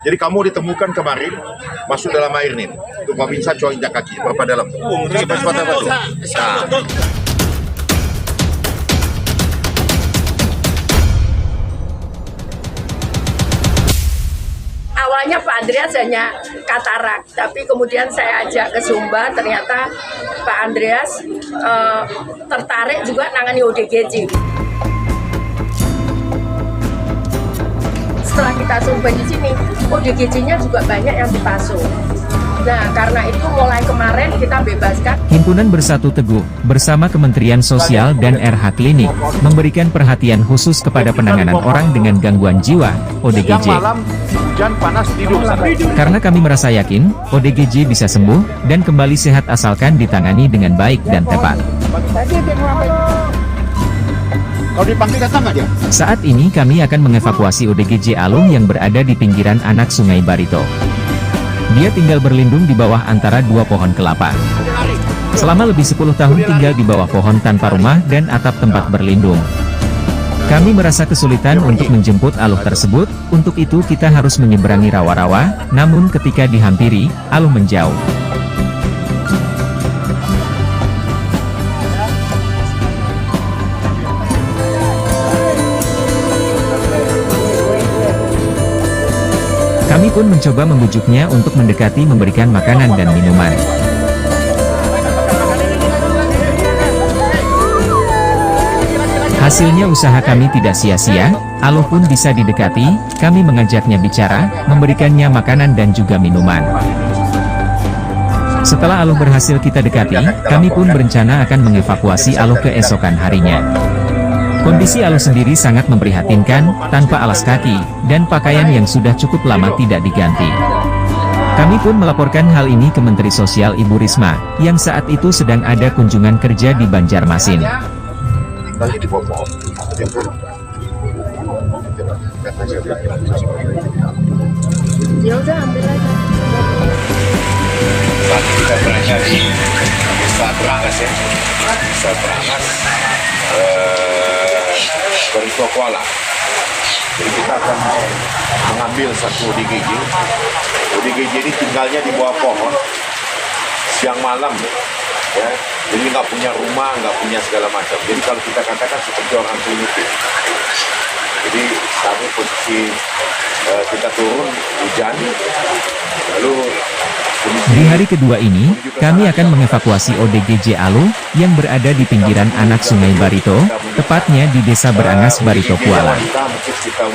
Jadi kamu ditemukan kemarin masuk dalam air nih. Untuk meminta cowok injak kaki berapa dalam? Cepat apa tuh? Nah. Awalnya Pak Andreas hanya katarak, tapi kemudian saya ajak ke Sumba, ternyata Pak Andreas tertarik juga nangani ODGJ. Setelah kita survei di sini, ODGJ-nya juga banyak yang dipasung. Nah, karena itu mulai kemarin kita bebaskan. Himpunan Bersatu Teguh bersama Kementerian Sosial dan RH Klinik memberikan perhatian khusus kepada penanganan orang dengan gangguan jiwa, ODGJ. Hujan panas tidur. Karena kami merasa yakin, ODGJ bisa sembuh dan kembali sehat asalkan ditangani dengan baik dan tepat. Kalau dipanggil datang nggak dia? Saat ini kami akan mengevakuasi ODGJ Alung yang berada di pinggiran anak Sungai Barito. Dia tinggal berlindung di bawah antara dua pohon kelapa. Selama lebih 10 tahun tinggal di bawah pohon tanpa rumah dan atap tempat berlindung. Kami merasa kesulitan untuk menjemput Aluh tersebut, untuk itu kita harus menyeberangi rawa-rawa, namun ketika dihampiri, Aluh menjauh. Kami pun mencoba membujuknya untuk mendekati memberikan makanan dan minuman. Hasilnya usaha kami tidak sia-sia, Aluh pun bisa didekati, kami mengajaknya bicara, memberikannya makanan dan juga minuman. Setelah Aluh berhasil kita dekati, kami pun berencana akan mengevakuasi Aluh keesokan harinya. Kondisi Aluh sendiri sangat memprihatinkan, tanpa alas kaki, dan pakaian yang sudah cukup lama tidak diganti. Kami pun melaporkan hal ini ke Menteri Sosial Ibu Risma, yang saat itu sedang ada kunjungan kerja di Banjarmasin. Ya udah ambil aja. Saat kita berada di Desa Berangas ya, Desa Berangas, Barito Kuala. Jadi kita akan mengambil satu ODGJ. ODGJ ini tinggalnya di bawah pohon siang malam ya. Jadi nggak punya rumah, nggak punya segala macam. Jadi kalau kita katakan seperti orang primitif. Jadi kami posisi kita turun hujan, lalu di hari kedua ini, kami akan mengevakuasi ODGJ Aluh, yang berada di pinggiran anak Sungai Barito, tepatnya di Desa Berangas Barito Kuala.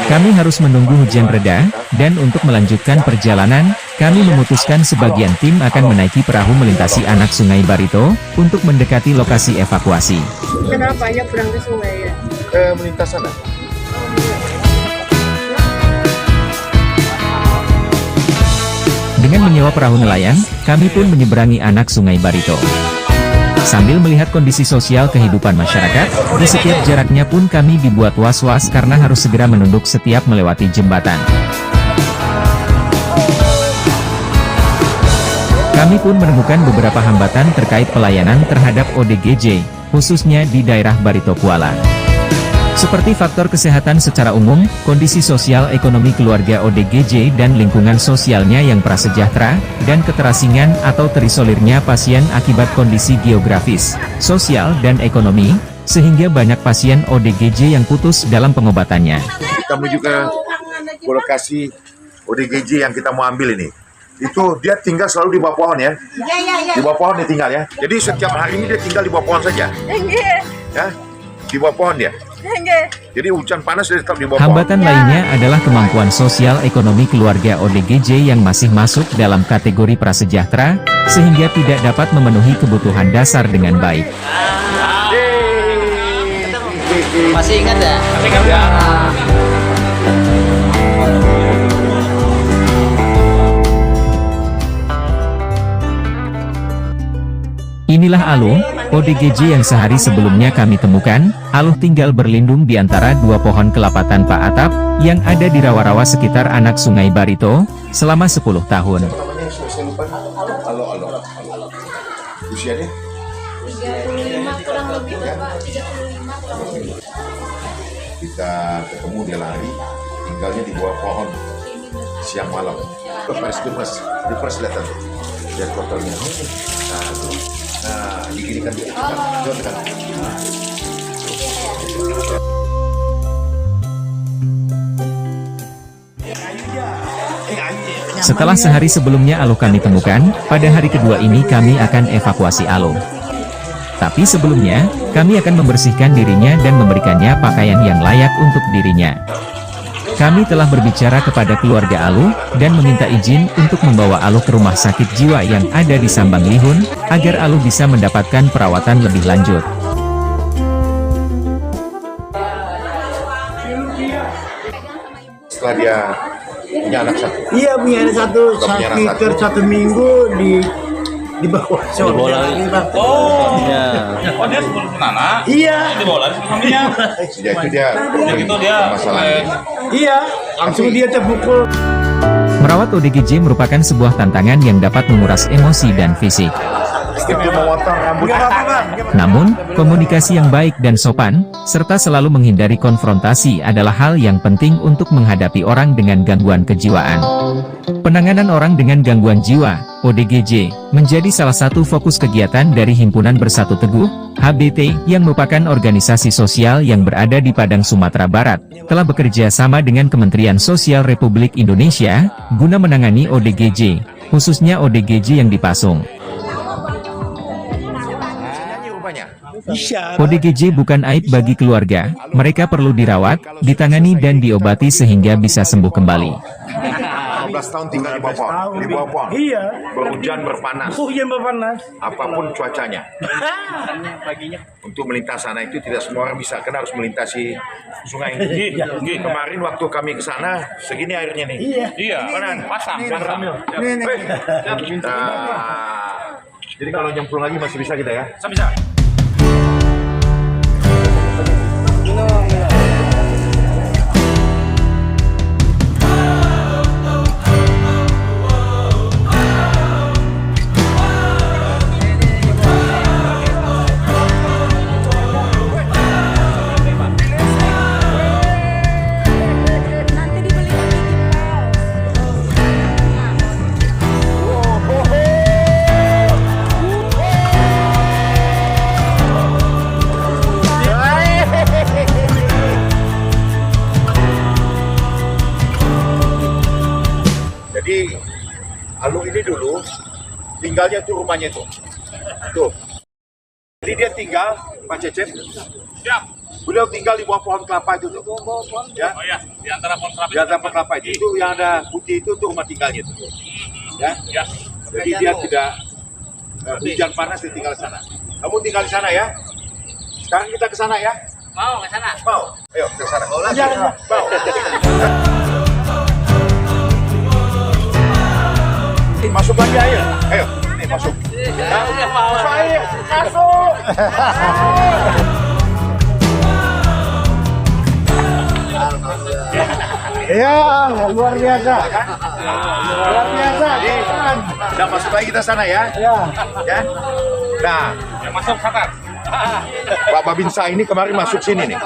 Kami harus menunggu hujan reda, dan untuk melanjutkan perjalanan, kami memutuskan sebagian tim akan menaiki perahu melintasi anak Sungai Barito, untuk mendekati lokasi evakuasi. Kenapa ya berang ke sungai ya? Melintas sana. Dengan menyewa perahu nelayan, kami pun menyeberangi anak Sungai Barito. Sambil melihat kondisi sosial kehidupan masyarakat, di setiap jaraknya pun kami dibuat was-was karena harus segera menunduk setiap melewati jembatan. Kami pun menemukan beberapa hambatan terkait pelayanan terhadap ODGJ, khususnya di daerah Barito Kuala. Seperti faktor kesehatan secara umum, kondisi sosial ekonomi keluarga ODGJ dan lingkungan sosialnya yang prasejahtera, dan keterasingan atau terisolirnya pasien akibat kondisi geografis, sosial dan ekonomi, sehingga banyak pasien ODGJ yang putus dalam pengobatannya. Kita menuju ke lokasi ODGJ yang kita mau ambil ini. Itu dia tinggal selalu di bawah pohon ya? Di bawah pohon dia tinggal ya? Jadi setiap hari ini dia tinggal di bawah pohon saja? Ya? Di bawah pohon dia? Jadi hujan panas dia tetap di bawah pohon. Hambatan lainnya adalah kemampuan sosial ekonomi keluarga ODGJ yang masih masuk dalam kategori prasejahtera, sehingga tidak dapat memenuhi kebutuhan dasar dengan baik. Masih ingat ya? Inilah Aluh, ODGJ yang sehari sebelumnya kami temukan. Aluh tinggal berlindung di antara dua pohon kelapa tanpa atap, yang ada di rawa-rawa sekitar anak Sungai Barito, selama 10 tahun. Usianya? 35 kurang lebih Pak, 35 kurang lebih. Kita ketemu dia lari, tinggalnya di bawah pohon siang malam. Di press lihat tuh. Lihat kotornya. Nah, tuh. Nah, diginikan dulu. Kan. Nah. Setelah sehari sebelumnya Alo kami temukan, pada hari kedua ini kami akan evakuasi Alo. Tapi sebelumnya, kami akan membersihkan dirinya dan memberikannya pakaian yang layak untuk dirinya. Kami telah berbicara kepada keluarga Alo, dan meminta izin untuk membawa Alo ke rumah sakit jiwa yang ada di Sambang Lihun, agar Alo bisa mendapatkan perawatan lebih lanjut. Setelah dia punya anak satu. Iya, punya anak satu, sekitar 1 minggu di bawah bola. Oh, Iya. Oh, dia sebelum anak. iya, Di bola di suaminya. Sejak itu dia Gitu dia. masalah. iya, langsung dia terpukul. Merawat ODGJ merupakan sebuah tantangan yang dapat menguras emosi dan fisik. Dia memotong rambut. Namun, komunikasi yang baik dan sopan, serta selalu menghindari konfrontasi adalah hal yang penting untuk menghadapi orang dengan gangguan kejiwaan. Penanganan orang dengan gangguan jiwa, ODGJ, menjadi salah satu fokus kegiatan dari Himpunan Bersatu Teguh, HBT, yang merupakan organisasi sosial yang berada di Padang, Sumatera Barat, telah bekerja sama dengan Kementerian Sosial Republik Indonesia, guna menangani ODGJ, khususnya ODGJ yang dipasung. ODGJ bukan aib bagi keluarga, mereka perlu dirawat, ditangani dan diobati sehingga bisa sembuh kembali. 15 tahun tinggal di bawah pohon. Iya. Berhujan berpanas. Hujan berpanas. Apapun cuacanya. Untuk melintas sana itu tidak semua orang bisa, karena harus melintasi sungai. Kemarin waktu kami ke sana, segini airnya nih. Iya, pasang. Jadi kalau nyemplung lagi masih bisa kita ya? Bisa. Jadi Alo ini dulu tinggalnya tuh rumahnya tuh. Jadi dia tinggal, Pak Cecep. Siap. Beliau tinggal di bawah pohon kelapa itu tuh. Ya. Oh iya, di antara pohon kelapa. Di antara pohon kelapa itu yang ada putih itu tuh rumah tinggalnya tuh. Ya. Ya. Jadi dia tidak hujan panas dia tinggal di sana. Kamu tinggal di sana ya. Sekarang kita ke sana ya. Mau ke sana? Mau. Ayo ke sana. Mau lagi. Mau. Masuk lagi ayo. Ayo, ini masuk. Masuk ayo. Masuk. Iya, luar biasa. Luar biasa. Udah masuk lagi kita sana ya. Ya. Ya. Nah, Yang masuk sakar. Pak Babinsa ini kemarin masuk sini nih.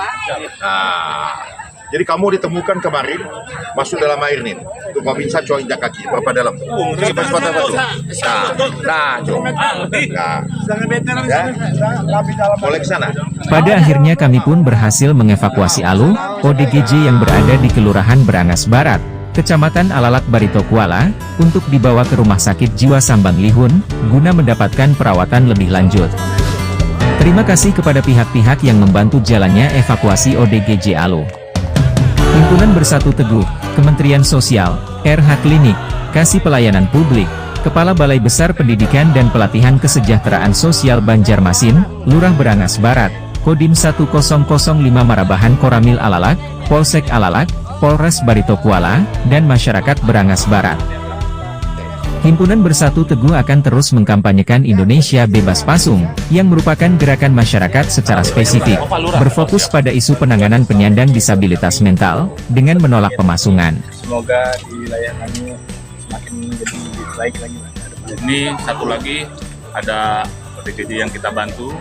Nah, jadi kamu ditemukan kemarin masuk dalam air nih. Untuk Babinsa coba injak kaki berapa dalam? Nah, coba. Nah, ya. Boleh ke sana. Pada akhirnya kami pun berhasil mengevakuasi Alo, ODGJ yang berada di Kelurahan Berangas Barat, Kecamatan Alalak Barito Kuala, untuk dibawa ke Rumah Sakit Jiwa Sambang Lihun, guna mendapatkan perawatan lebih lanjut. Terima kasih kepada pihak-pihak yang membantu jalannya evakuasi ODGJ Alo. Himpunan Bersatu Teguh, Kementerian Sosial, RH Klinik, Kasih Pelayanan Publik, Kepala Balai Besar Pendidikan dan Pelatihan Kesejahteraan Sosial Banjarmasin, Lurah Berangas Barat, Kodim 1005 Marabahan Koramil Alalak, Polsek Alalak, Polres Barito Kuala, dan masyarakat Berangas Barat. Himpunan Bersatu Teguh akan terus mengkampanyekan Indonesia Bebas Pasung, yang merupakan gerakan masyarakat secara spesifik, berfokus pada isu penanganan penyandang disabilitas mental, dengan menolak pemasungan. Semoga di wilayah kami semakin menjadi lebih baik lagi Pak, ke depan. Ini satu lagi ada ODGJ yang kita bantu,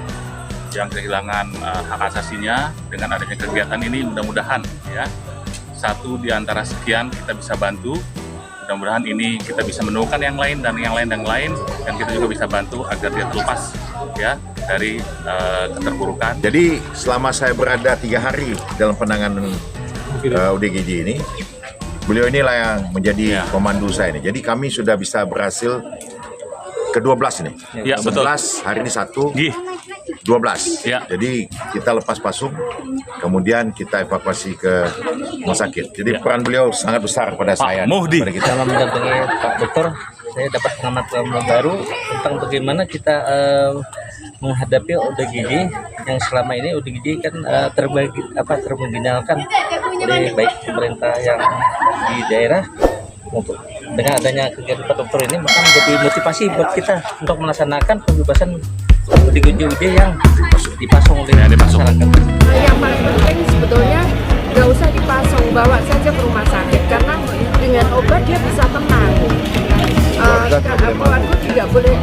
yang kehilangan hak asasinya. Dengan adanya kegiatan ini mudah-mudahan ya, satu di antara sekian kita bisa bantu Mudah-mudahan ini kita bisa menemukan yang lain dan yang lain dan kita juga bisa bantu agar dia terlepas ya dari keterpurukan. Jadi selama saya berada 3 hari dalam penanganan ODGJ ini, beliau inilah yang menjadi pemandu saya ini. Jadi kami sudah bisa berhasil ke-12 ini. Ya, betul. 11, hari ini 1, Gih. 12. Ya. Jadi kita lepas pasung, kemudian kita evakuasi ke rumah sakit. Jadi peran beliau sangat besar pada saya. Muhdi. Pada kita. Dalam mendampingi Pak Dokter, saya dapat pengalaman baru tentang bagaimana kita menghadapi ODGJ yang selama ini ODGJ kan termarginalkan oleh baik pemerintah yang di daerah untuk dengan adanya kegiatan Pak Dokter ini maka menjadi motivasi buat kita untuk melaksanakan pembebasan ODGJ yang dipasung oleh masyarakat. Yang paling penting sebetulnya nggak usah dipasung, bawa saja ke rumah sakit karena dengan obat dia bisa tenang. Keluarga tidak boleh